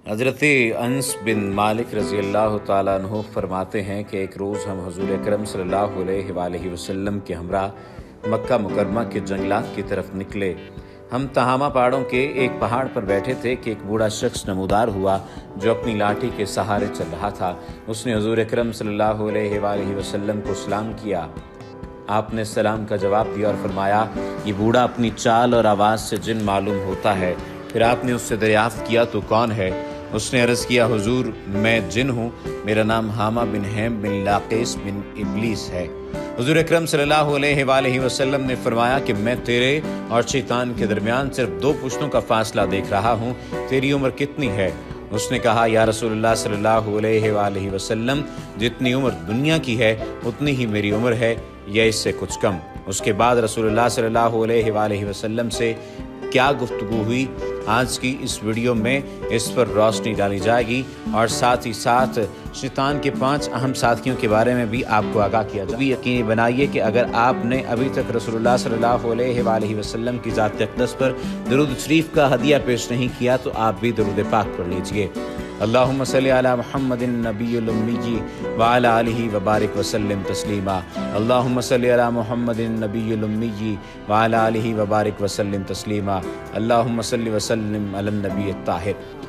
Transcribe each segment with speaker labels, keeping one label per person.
Speaker 1: हज़रत अनस बिन मालिक रज़ी अल्लाह ताला अन्हु फरमाते हैं कि एक रोज़ हम हुज़ूर अकरम सल्लल्लाहु अलैहि वसल्लम के हमरा मक्का मुकरमा के जंगलात की तरफ निकले। हम तहामा पहाड़ों के एक पहाड़ पर बैठे थे कि एक बूढ़ा शख्स नमूदार हुआ जो अपनी लाठी के सहारे चल रहा था। उसने हुज़ूर अकरम सल्लल्लाहु अलैहि वसल्लम को सलाम किया। आपने सलाम का जवाब दिया और फरमाया, ये बूढ़ा अपनी चाल और आवाज़ से जिन मालूम होता है। फिर आपने उससे दरियाफ्त किया, तो कौन है? उसने अर्ज़ किया, हुजूर मैं जिन हूँ, मेरा नाम हामा बिन हैम बिन लाक़ीस बिन इब्लीस है। हुजूर अकरम सल्लल्लाहु अलैहि वसल्लम ने फरमाया कि मैं तेरे और शैतान के दरमियान सिर्फ 2 पुश्तों का फासला देख रहा हूँ, तेरी उम्र कितनी है? उसने कहा, या रसूलुल्लाह सल्लल्लाहु अलैहि वसल्लम, जितनी उम्र दुनिया की है उतनी ही मेरी उम्र है या इससे कुछ कम। उसके बाद रसूलुल्लाह सल्लल्लाहु अलैहि वसल्लम से क्या गुफ्तगू हुई, आज की इस वीडियो में इस पर रोशनी डाली जाएगी और साथ ही साथ शैतान के 5 अहम साथियों के बारे में भी आपको आगाह किया जाएगा। भी यकीनी बनाइए कि अगर आपने अभी तक रसूलुल्लाह सल्लल्लाहु अलैहि वसल्लम की ज़ात अक़दस पर दुरूद शरीफ का हदिया पेश नहीं किया तो आप भी दुरूद पाक पढ़ लीजिए। अल्लाहुम्मा सल्ली अला मुहम्मदिन नबिय्यिल उम्मी व अला आलिहि व बारिक व सल्लिम तस्लीमा। अल्लाहुम्मा सल्ली अला मुहम्मदिन नबिय्यिल उम्मी व अला आलिहि व बारिक व सल्लिम तस्लीमा। अल्लाहुम्मा सल्ली व सल्लिम अलन नबिय्यित ताहिर।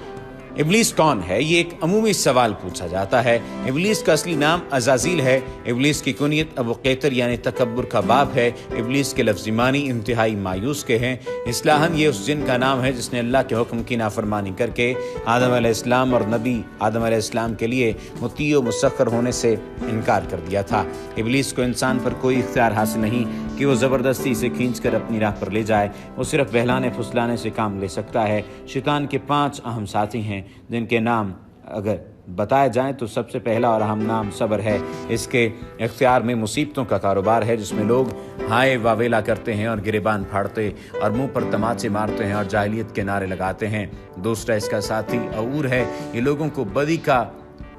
Speaker 1: इब्लीस कौन है? ये एक अमूमी सवाल पूछा जाता है। इब्लीस का असली नाम अज़ाज़ील है। इब्लीस की कुनियत अबू क़ैतर यानी तकब्बुर का बाप है। इब्लीस के लफ्ज़ी मानी इंतहाई मायूस के हैं। इस्लाहन ये उस जिन का नाम है जिसने अल्लाह के हुक्म की नाफरमानी करके आदम अलैहिस्सलाम और नबी आदम अलैहिस्सलाम के लिए मुती व मुसख्खर होने से इनकार कर दिया था। इब्लीस को इंसान पर कोई इख्तियार हासिल नहीं कि वो ज़बरदस्ती इसे खींच कर अपनी राह पर ले जाए। वो सिर्फ बहलाने फुसलाने से काम ले सकता है। शैतान के 5 अहम साथी हैं जिनके नाम अगर बताए जाएं तो सबसे पहला और अहम नाम सब्र है। इसके इख्तियार में मुसीबतों का कारोबार है जिसमें लोग हाय वावेला करते हैं और गिरेबान फाड़ते और मुंह पर तमाचे मारते हैं और जाहिलियत के नारे लगाते हैं। दूसरा इसका साथी अऊर है। ये लोगों को बदी का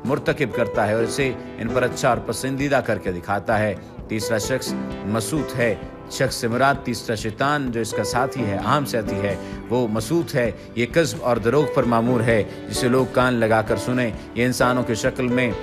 Speaker 1: मुर्तकिब करता है और इसे इन पर अच्छा और पसंदीदा करके दिखाता है। तीसरा शख्स मसूत है। शख्स से मुराद तीसरा शैतान जो इसका साथी है, आम साथी है, वो मसूत है। ये कज़्ब और दरोग पर मामूर है जिसे लोग कान लगा कर सुने। ये इंसानों की शक्ल में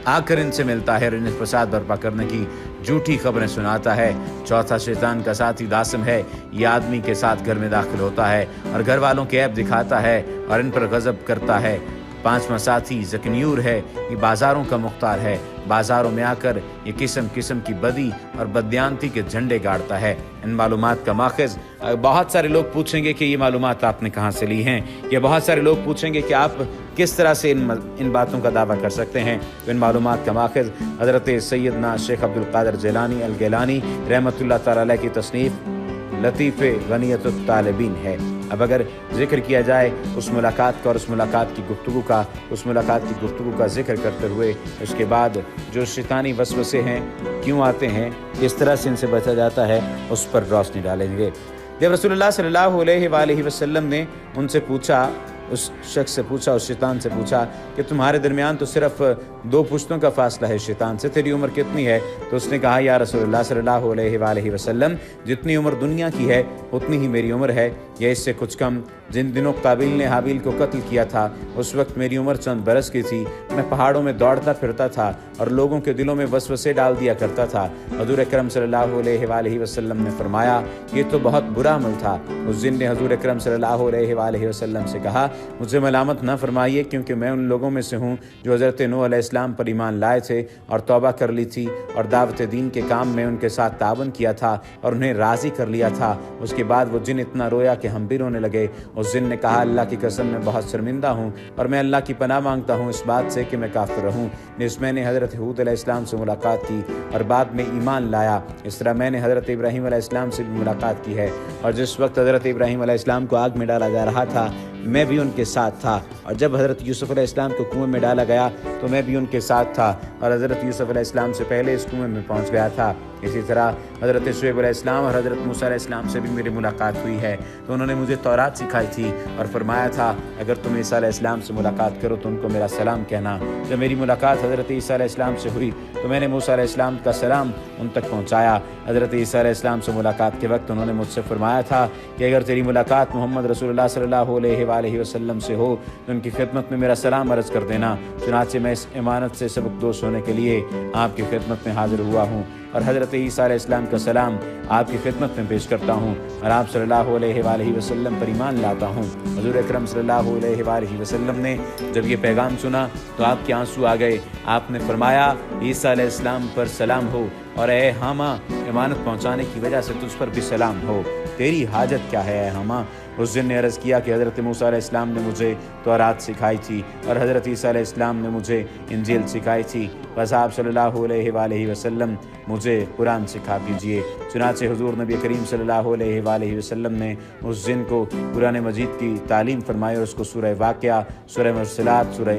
Speaker 1: आकर इनसे मिलता है और इन्हें फसाद बर्पा करने की झूठी खबरें सुनाता है। चौथा शैतान का साथी दासिम है। ये आदमी के साथ घर में दाखिल होता है और घर वालों के ऐब दिखाता है और इन पर गज़ब करता है। 5वां साथी ज़कनियूर है। ये बाज़ारों का मुख्तार है। बाज़ारों में आकर ये किस्म किस्म की बदी और बदयांती के झंडे गाड़ता है। इन मालूमात का माखज़ बहुत सारे लोग पूछेंगे कि ये मालूमात आपने कहाँ से ली हैं, या बहुत सारे लोग पूछेंगे कि आप किस तरह से इन बातों का दावा कर सकते हैं। तो इन मालूमात का माखज़ हज़रत सैयदना शेख अब्दुल क़ादिर जिलानी अल गिलानी रहमतुल्लाह तआला अलैह की तसनीफ़ लतीफ़े गनियतुत तालिबीन है। अब अगर जिक्र किया जाए उस मुलाकात का और उस मुलाकात की गुफ्तगू का जिक्र करते हुए उसके बाद जो शैतानी वसवसे हैं क्यों आते हैं, किस तरह से इनसे बचा जाता है, उस पर रोशनी डालेंगे। जब रसूलुल्लाह सल्लल्लाहु अलैहि वसल्लम ने उनसे पूछा, उस शख्स से पूछा, उस शैतान से पूछा कि तुम्हारे दरमियान तो सिर्फ 2 पुश्तों का फासला है शैतान से, तेरी उम्र कितनी है? तो उसने कहा, या रसूलुल्लाह सल्लल्लाहु अलैहि वसल्लम, जितनी उम्र दुनिया की है उतनी ही मेरी उम्र है या इससे कुछ कम। जिन दिनों काबिल ने हाबिल को कत्ल किया था उस वक्त मेरी उम्र चंद बरस की थी। मैं पहाड़ों में दौड़ता फिरता था और लोगों के दिलों में वसवसे डाल दिया करता था। हुज़ूर अकरम सल्लल्लाहु अलैहि वसल्लम ने फरमाया, ये तो बहुत बुरा अमल था। उस जिन ने हुज़ूर अकरम सल्लल्लाहु अलैहि वसल्लम से कहा, मुझे मलामत न फरमाइए क्योंकि मैं उन लोगों में से हूँ जो हज़रत नूह अलैहिस्सलाम पर ईमान लाए थे और तौबा कर ली थी और दावत दीन के काम में उनके साथ तावन किया था और उन्हें राज़ी कर लिया था। उसके बाद वो जिन इतना रोया कि हम भी रोने लगे। उस जिन ने कहा, अल्लाह की कसम मैं बहुत शर्मिंदा हूँ और मैं अल्लाह की पनाह मांगता हूँ इस बात से कि मैं काफिर रहूँ। जिस मैंने हज़रत हूद अलैहिस्सलाम से मुलाकात की और बाद में ईमान लाया, इस तरह मैंने हज़रत इब्राहीम अलैहिस्सलाम से भी मुलाकात की है। और जिस वक्त हज़रत इब्राहीम अलैहिस्सलाम को आग में डाला जा रहा था मैं भी उनके साथ था, और जब हज़रत यूसुफ़ अलैहिस्सलाम को कुएं में डाला गया तो मैं भी उनके साथ था और हज़रत यूसुफ़ अलैहिस्सलाम से पहले इस कुएं में पहुंच गया था। इसी तरह حضرت شعیب علیہ السلام اور حضرت موسیٰ علیہ السلام سے بھی میری ملاقات ہوئی ہے، تو انہوں نے مجھے تورات سکھائی تھی اور فرمایا تھا اگر تم عیسیٰ علیہ السلام سے ملاقات کرو تو ان کو میرا سلام کہنا۔ جب میری ملاقات حضرت عیسیٰ علیہ السلام سے ہوئی تو میں نے موسیٰ علیہ السلام کا سلام ان تک پہنچایا۔ حضرت عیسیٰ علیہ السلام سے ملاقات کے وقت انہوں نے مجھ سے فرمایا تھا کہ اگر تیری ملاقات محمد رسول اللہ صلی اللہ علیہ وآلہ وسلم سے ہو تو ان کی خدمت میں میرا سلام عرض کر دینا۔ چنانچہ میں اس امانت سے سبکدوش ہونے کے لیے آپ کی خدمت میں حاضر ہوا ہوں اور حضرت عیسیٰ علیہ السلام کا سلام آپ کی خدمت میں پیش کرتا ہوں اور آپ صلی اللہ علیہ وآلہ وسلم پر ایمان لاتا ہوں۔ حضور اکرم صلی اللہ علیہ وآلہ وسلم نے جب یہ پیغام سنا تو آپ کے آنسو آ گئے۔ آپ نے فرمایا عیسیٰ علیہ السلام پر سلام ہو اور اے حامہ امانت پہنچانے کی وجہ سے تجھ پر بھی سلام ہو، تیری حاجت کیا ہے اے حامہ؟ اس دن نے عرض کیا کہ حضرت موسیٰ علیہ السلام نے مجھے تورات سکھائی تھی اور حضرت عیسیٰ علیہ السلام نے مجھے انجیل سکھائی تھی، بس آپ صلی اللہ علیہ وآلہ وسلم مجھے قرآن سکھا دیجئے۔ چنانچہ حضور نبی کریم صلی اللہ علیہ وآلہ وسلم نے اس دن کو قرآن مجید کی تعلیم فرمائی اور اس کو سورہ واقعہ، سورہ مرسلات، سورہ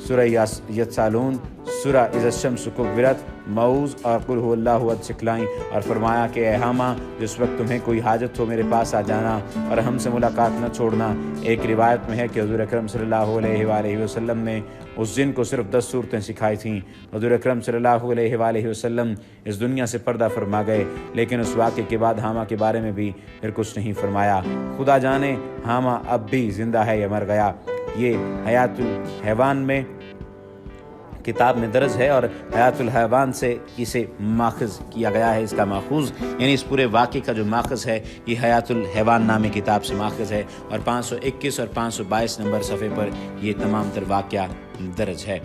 Speaker 1: سورہ یتسالون، سورہ اذا الشمس کورت، معوذ اور قل هو اللہ احد سکھلائیں اور فرمایا کہ اے حامہ جس وقت تمہیں کوئی حاجت ہو میرے پاس آ جانا اور ہم سے ملاقات نہ چھوڑنا۔ ایک روایت میں ہے کہ حضور اکرم صلی اللہ علیہ وآلہ وسلم نے اس دن کو صرف 10 صورتیں سکھائی تھیں۔ حضور اکرم صلی اللہ علیہ وآلہ وسلم اس دنیا سے پردہ فرما گئے، لیکن اس واقعے کے بعد حامہ کے بارے میں بھی پھر کچھ نہیں فرمایا۔ خدا جانے حامہ اب بھی زندہ ہے یا مر گیا۔ یہ حیات الحیوان میں کتاب میں درج ہے اور حیات الحیوان سے اسے ماخذ کیا گیا ہے۔ اس کا ماخوذ یعنی اس پورے واقعے کا جو ماخذ ہے یہ حیات الحیوان نامی کتاب سے ماخذ ہے اور 521 اور 522 نمبر صفحے پر یہ تمام تر واقعہ درج ہے۔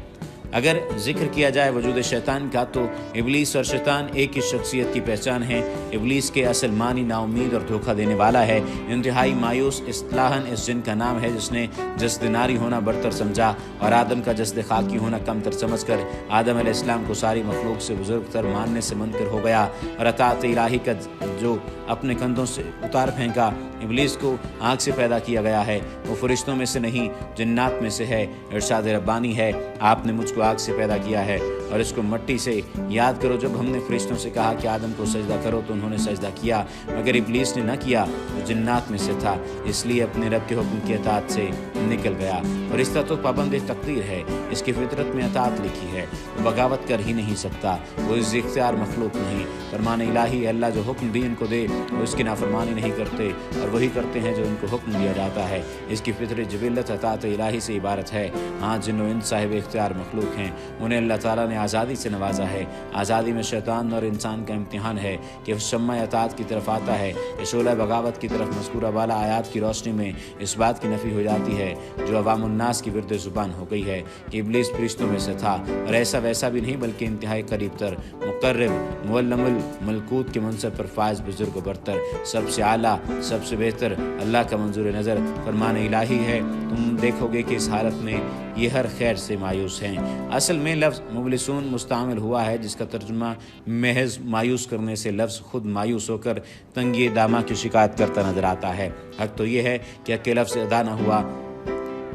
Speaker 1: اگر ذکر کیا جائے وجود شیطان کا تو ابلیس اور شیطان ایک ہی شخصیت کی پہچان ہے۔ ابلیس کے اصل معنی نا امید اور دھوکہ دینے والا ہے، انتہائی مایوس اصطلاحاً اس جن کا نام ہے جس نے جسد ناری ہونا برتر سمجھا اور آدم کا جسد خاکی ہونا کم تر سمجھ کر آدم علیہ السلام کو ساری مخلوق سے بزرگ تر ماننے سے منکر ہو گیا اور اطاعت الہی کا جو اپنے کندھوں سے اتار پھینکا۔ ابلیس کو آگ سے پیدا کیا گیا ہے، وہ فرشتوں میں سے نہیں جنات میں سے ہے۔ ارشاد ربانی ہے آپ نے مجھ کو آگ سے پیدا کیا ہے اور اس کو مٹی سے۔ یاد کرو جب ہم نے فرشتوں سے کہا کہ آدم کو سجدہ کرو تو انہوں نے سجدہ کیا، مگر ابلیس نے نہ کیا، وہ جنات میں سے تھا، اس لیے اپنے رب کے حکم کی اطاعت سے نکل گیا۔ فرشتہ تو پابند تقدیر ہے، اس کی فطرت میں اطاعت لکھی ہے، وہ بغاوت کر ہی نہیں سکتا، وہ اس اختیار مخلوق نہیں۔ فرمان الہی اللہ جو حکم دی ان کو دے، وہ اس کی نافرمانی نہیں کرتے اور وہی کرتے ہیں جو ان کو حکم دیا جاتا ہے۔ اس کی فطرت جبلت اطاعت الہی سے عبارت ہے۔ ہاں جن و انس صاحب اختیار مخلوق ہیں، انہیں اللہ تعالیٰ نے آزادی سے نوازا ہے۔ آزادی میں شیطان اور انسان کا امتحان ہے کہ وہ شمع اطاعت کی طرف آتا ہے کہ شعلہ بغاوت کی طرف۔ مذکورہ والا آیات کی روشنی میں اس بات کی نفی ہو جاتی ہے جو عوام الناس کی ورد زبان ہو گئی ہے کہ ابلیس فرشتوں میں سے تھا، اور ایسا ویسا بھی نہیں بلکہ انتہائی قریب تر، مقرب، معلم الملکوت کے منصب پر فائز، بزرگ و برتر، سب سے اعلیٰ، سب سے بہتر، اللہ کا منظور نظر فرمان الہی ہے۔ تم دیکھو گے کہ اس حالت میں یہ ہر خیر سے مایوس ہیں۔ اصل میں لفظ مبلسون مستعمل ہوا ہے جس کا ترجمہ محض مایوس کرنے سے لفظ خود مایوس ہو کر تنگی دامہ کی شکایت کرتا نظر آتا ہے۔ حق تو یہ ہے کہ حق کے لفظ ادا نہ ہوا۔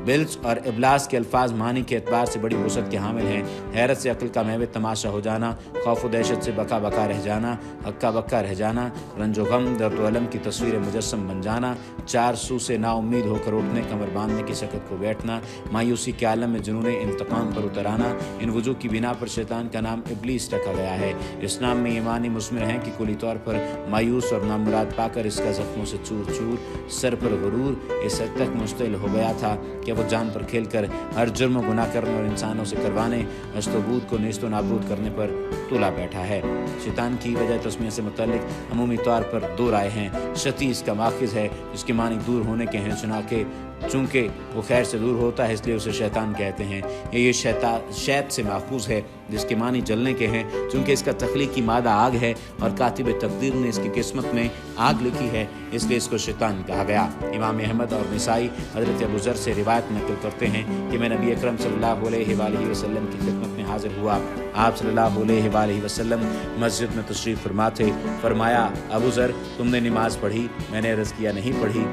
Speaker 1: بلس اور ابلاس کے الفاظ معنی کے اعتبار سے بڑی وسعت کے حامل ہیں۔ حیرت سے عقل کا محو تماشا ہو جانا، خوف و دہشت سے بکا بکا رہ جانا، ہکا بکا رہ جانا، رنج و غم، درد و الم کی تصویر مجسم بن جانا، چار سو سے نا امید ہو کر اٹھنے، کمر باندھنے کی شکت کو بیٹھنا، مایوسی کے عالم میں جنون انتقام پر اتر آنا، ان وجوہ کی بنا پر شیطان کا نام ابلیس رکھا گیا ہے۔ اسلام میں یہ معنی مثمر ہیں کہ کلی طور پر مایوس اور نامراد پا کر اس کا زخموں سے چور چور، سر پر غرور اس حد تک مشتعل ہو گیا تھا کہ وہ جان پر کھیل کر ہر جرم و گناہ کرنے اور انسانوں سے کروانے، اشت و بود کو نیست و نابود کرنے پر تولا بیٹھا ہے۔ شیطان کی وجہ تسمیہ سے متعلق عمومی طور پر دو رائے ہیں۔ شتی اس کا ماخذ ہے جس کے معنی دور ہونے کے ہیں، چونکہ وہ خیر سے دور ہوتا ہے اس لیے اسے شیطان کہتے ہیں۔ یہ شیط سے ماخوذ ہے جس کے معنی جلنے کے ہیں، چونکہ اس کا تخلیقی مادہ آگ ہے اور کاتب تقدیر نے اس کی قسمت میں آگ لکھی ہے، اس لیے اس کو شیطان کہا گیا۔ امام احمد اور نسائی حضرت ابو ذر سے روایت نقل کرتے ہیں کہ میں نبی اکرم صلی اللہ علیہ وآلہ وسلم کی خدمت میں حاضر ہوا۔ آپ صلی اللہ علیہ وآلہ وسلم مسجد میں تشریف فرما تھے۔ فرمایا ابو ذر تم نے نماز پڑھی؟ میں نے عرض کیا نہیں پڑھی۔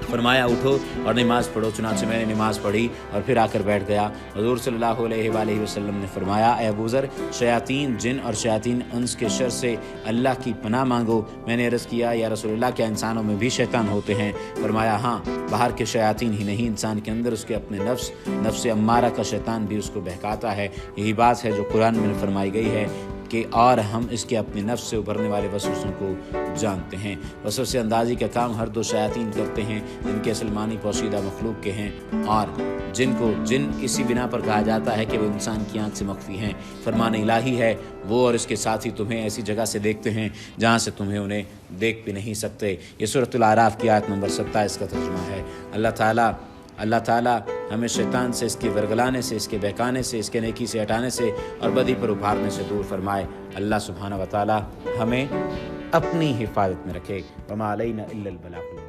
Speaker 1: फरमाया उठो और नमाज़ पढ़ो। चुनांचे मैंने नमाज़ पढ़ी और फिर आकर बैठ गया। हुज़ूर सल्लल्लाहु अलैहि वसल्लम ने फरमाया, ए अबू ज़र, शयातीन जिन और शयातीन इंस के शर से अल्लाह की पनाह मांगो। मैंने अर्ज़ किया, या रसूलल्लाह, क्या इंसानों में भी शैतान होते हैं? फरमाया, हाँ, बाहर के शयातीन ही नहीं, इंसान के अंदर उसके अपने नफ्स अम्मारा का शैतान भी उसको बहकाता है। यही बात है जो कुरान में फरमाई गई है कि और हम इसके अपने नफ्स से उभरने वाले वसवसों को जानते हैं। वसवसे अंदाज़ी का काम हर दो शयातीन करते हैं जिनके असल मानी पोशीदा मखलूक के हैं और जिनको जिन इसी बिना पर कहा जाता है कि वो इंसान की आँख से मख्फी हैं। फरमान इलाही है वो और इसके साथ ही तुम्हें ऐसी जगह से देखते हैं जहाँ से तुम्हें उन्हें देख भी नहीं सकते। ये सूरह अल-आराफ की आयत नंबर 27 का तर्जुमा है। अल्लाह ताला हमें शैतान से, इसके वरगलाने से, इसके बहकाने से, इसके नेकी से हटाने से और बदी पर उभारने से दूर फरमाए। अल्लाह सुब्हानहू व तआला हमें अपनी हिफाजत में रखे। वमा अलैना इल्लल बलागुल।